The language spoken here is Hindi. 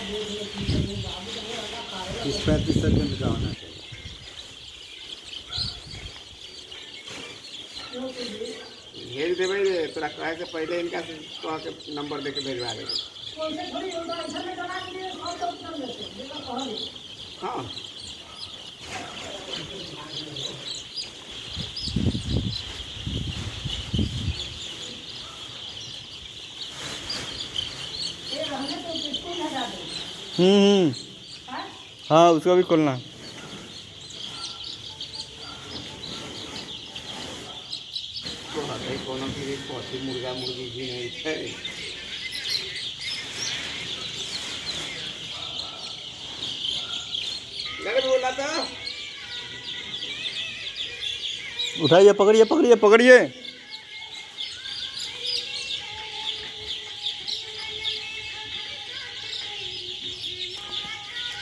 30-35 सेकंड का होना चाहिए। भेज दे भाई, तोरा कहे के पहले इनका कह के नंबर दे के भेजवा दे। हाँ हाँ उसका भी खोलना है। तो भाई कोनो की पौधी मुर्गा मुर्गी भी नहीं है। लगे बोला था उठाइए, पकड़िए पकड़िए पकड़िए।